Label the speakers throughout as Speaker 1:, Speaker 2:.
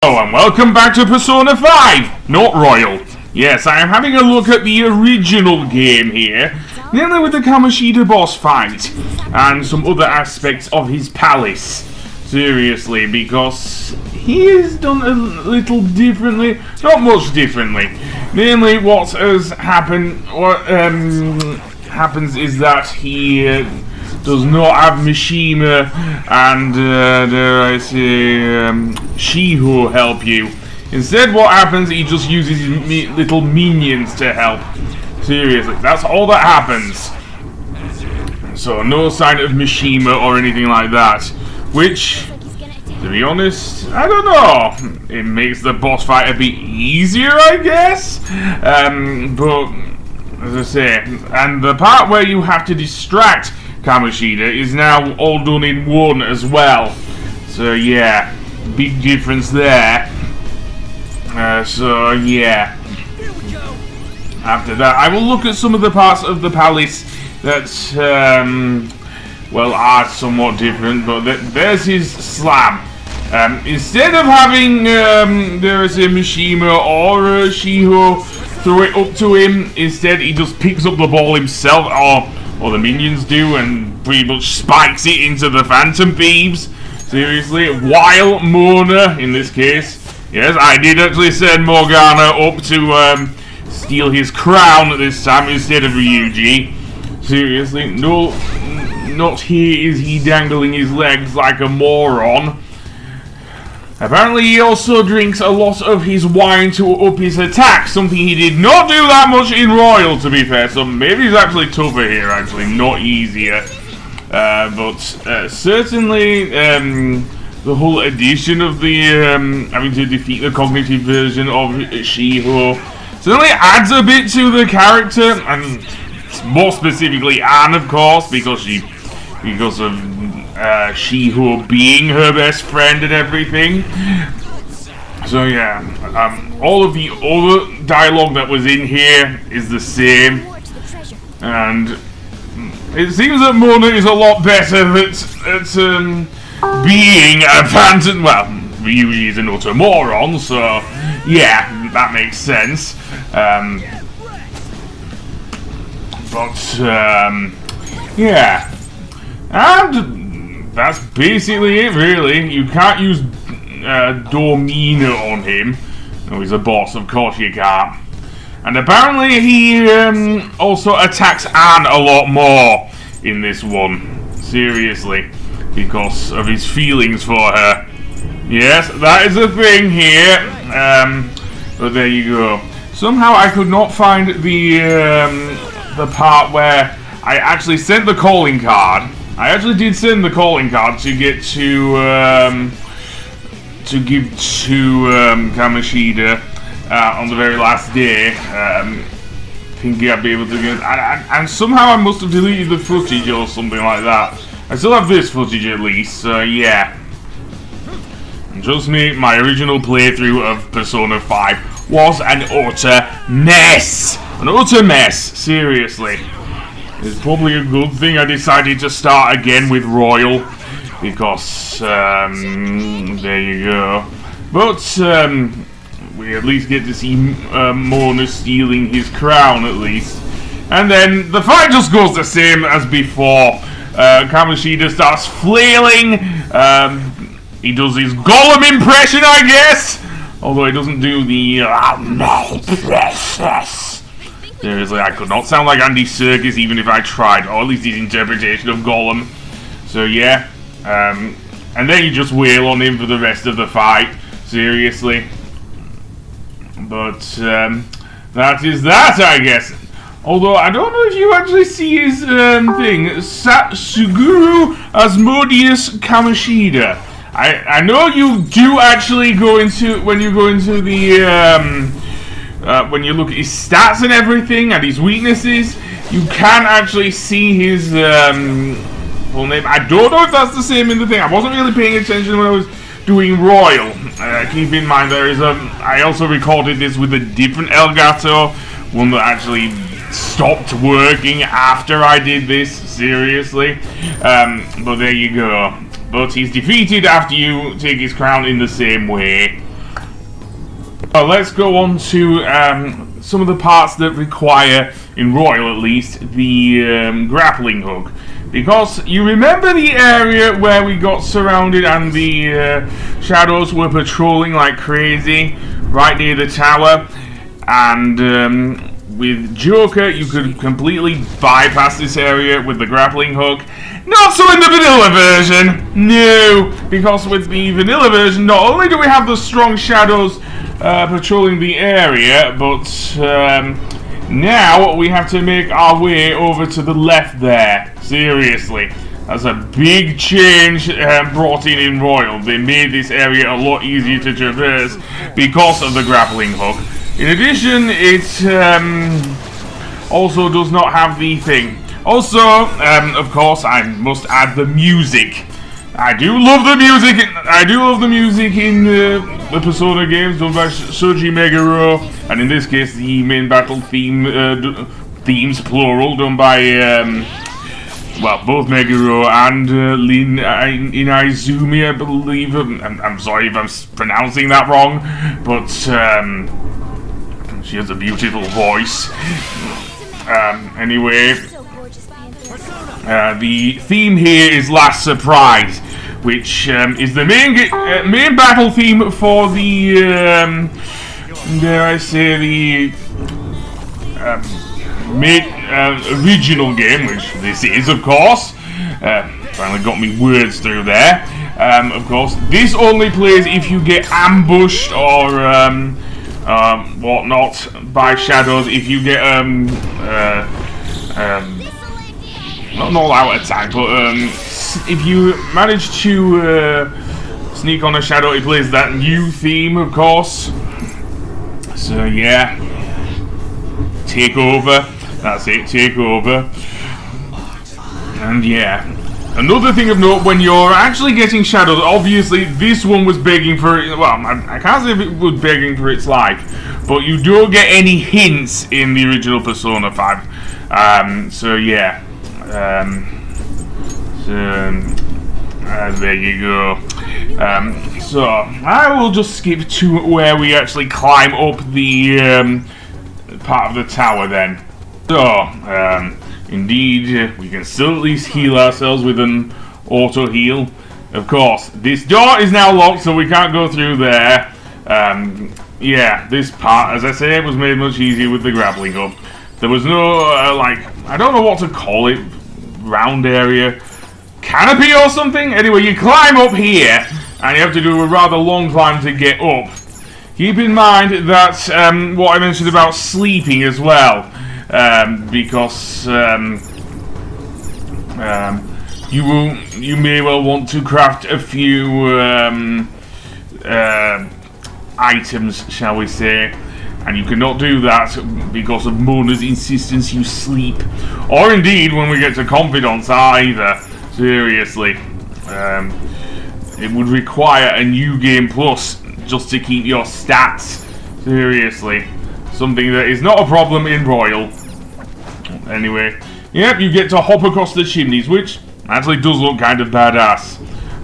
Speaker 1: Hello and welcome back to Persona 5, not Royal. Yes, I am having a look at the original game here, namely with the Kamoshida boss fight, and some other aspects of his palace. Seriously, because he has done a little differently, not much differently. Namely, what has happened, happens is that he does not have Mishima and, dare I say, Shiho help you. Instead, what happens, he just uses his little minions to help. Seriously, that's all that happens. So, no sign of Mishima or anything like that. Which, to be honest, I don't know. It makes the boss fight a bit easier, I guess. But, as I say, and the part where you have to distract Kamoshida is now all done in one as well. So yeah, big difference there. So yeah. After that, I will look at some of the parts of the palace that, well, are somewhat different. But there's his slam. Instead of having, there is a Mishima or a Shiho throw it up to him, instead he just picks up the ball himself, or the minions do, and pretty much spikes it into the Phantom Thieves. Seriously, while Mona, in this case, yes, I did actually send Morgana up to steal his crown this time instead of Ryuji. Seriously, no, not here is he dangling his legs like a moron. Apparently he also drinks a lot of his wine to up his attack, something he did not do that much in Royal, to be fair, so maybe he's actually tougher here, actually, not easier. But certainly the whole addition of the having to defeat the cognitive version of Shiho certainly adds a bit to the character, and more specifically Anne, of course, because of Shiho being her best friend and everything. So yeah, all of the other dialogue that was in here is the same, and it seems that Mona is a lot better at being a phantom. Well, Ryuji is an utter moron, so yeah, that makes sense. Yeah, and that's basically it, really. You can't use Dormina on him. Oh, he's a boss, of course you can't. And apparently he also attacks Anne a lot more in this one. Seriously. Because of his feelings for her. Yes, that is a thing here. But there you go. Somehow I could not find the part where I actually sent the calling card. I actually did send the calling card to get to give to Kamoshida on the very last day. Thinking I'd be able to get, and somehow I must have deleted the footage or something like that. I still have this footage at least, so yeah. And trust me, my original playthrough of Persona 5 was an utter mess. An utter mess, seriously. It's probably a good thing I decided to start again with Royal, because, there you go. But, we at least get to see Mona stealing his crown, at least. And then, the fight just goes the same as before. Kamoshida starts flailing, he does his Gollum impression, I guess! Although he doesn't do the, no, precious. Seriously, I could not sound like Andy Serkis even if I tried, or at least his interpretation of Gollum. So yeah, and then you just wail on him for the rest of the fight, seriously. But, that is that, I guess. Although, I don't know if you actually see his, thing, Suguru Asmodeus Kamoshida. I know you do actually go into, when you go into the, when you look at his stats and everything, and his weaknesses, you can actually see his, full name. I don't know if that's the same in the thing. I wasn't really paying attention when I was doing Royal. Keep in mind, there is I also recorded this with a different Elgato, one that actually stopped working after I did this, seriously. But there you go. But he's defeated after you take his crown in the same way. Let's go on to some of the parts that require, in Royal at least, the grappling hook. Because you remember the area where we got surrounded and the shadows were patrolling like crazy right near the tower, and with Joker you could completely bypass this area with the grappling hook. Not so in the vanilla version, no, because with the vanilla version not only do we have the strong shadows patrolling the area, but now we have to make our way over to the left there. Seriously, that's a big change brought in Royal. They made this area a lot easier to traverse because of the grappling hook. In addition, it also does not have the thing. Also, of course, I must add the music. I do love the music. I do love the music in the Persona games done by Shoji Meguro, and in this case, the main battle themes plural done by well, both Meguro and Lin Inaizumi, I believe. I'm sorry if I'm pronouncing that wrong, but she has a beautiful voice. Anyway, the theme here is Last Surprise, which is the main battle theme for the dare I say the original game, which this is, of course. Finally got me words through there. Of course, this only plays if you get ambushed or whatnot by shadows. If you get not an all-out attack, but if you manage to sneak on a shadow, it plays that new theme, of course. So yeah, take over. That's it, take over. And yeah, another thing of note, when you're actually getting shadows, obviously this one was begging for it. Well, I can't say if it was begging for its life, but you don't get any hints in the original Persona 5. So yeah. There you go. So I will just skip to where we actually climb up the part of the tower then. So indeed, we can still at least heal ourselves with an auto heal. Of course, this door is now locked, so we can't go through there. Yeah, this part, as I say, was made much easier with the grappling hook. There was no like, I don't know what to call it, round area, canopy or something. Anyway, you climb up here, and you have to do a rather long climb to get up. Keep in mind that what I mentioned about sleeping as well, because you may well want to craft a few items, shall we say. And you cannot do that because of Mona's insistence you sleep. Or indeed, when we get to Confidants either. Seriously. It would require a new game plus just to keep your stats. Seriously. Something that is not a problem in Royal. Anyway. Yep, you get to hop across the chimneys, which actually does look kind of badass.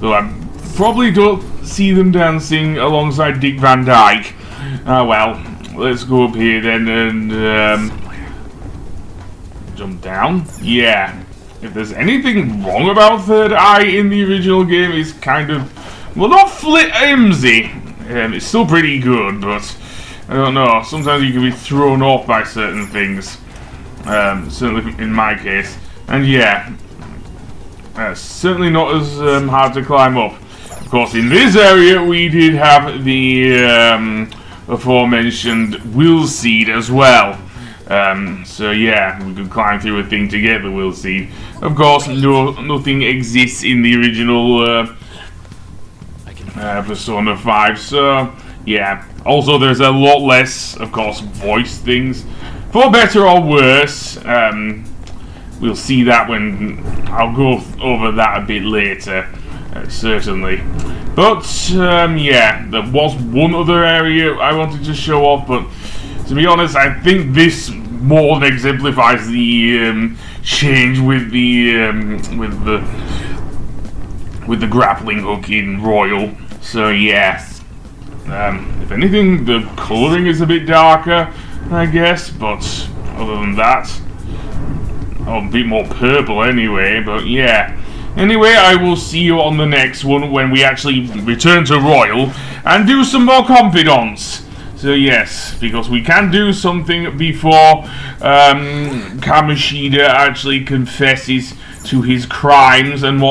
Speaker 1: Though I probably don't see them dancing alongside Dick Van Dyke. Ah well. Let's go up here then and jump down. Yeah. If there's anything wrong about Third Eye in the original game, it's kind of, well, not flimsy. It's still pretty good, but I don't know. Sometimes you can be thrown off by certain things. Certainly in my case. And yeah, certainly not as hard to climb up. Of course, in this area we did have the aforementioned will seed as well. So yeah, we could climb through a thing to get the will seed. Of course, nothing exists in the original Persona 5. So yeah. Also, there's a lot less, of course, voice things, for better or worse. We'll see that when I'll go over that a bit later. Certainly. But, yeah, there was one other area I wanted to show off, but to be honest, I think this more than exemplifies the change with the grappling hook in Royal. So, yeah. If anything, the colouring is a bit darker, I guess, but other than that, a bit more purple anyway, but yeah. Anyway, I will see you on the next one when we actually return to Royal and do some more confidants. So yes, because we can do something before Kamoshida actually confesses to his crimes and what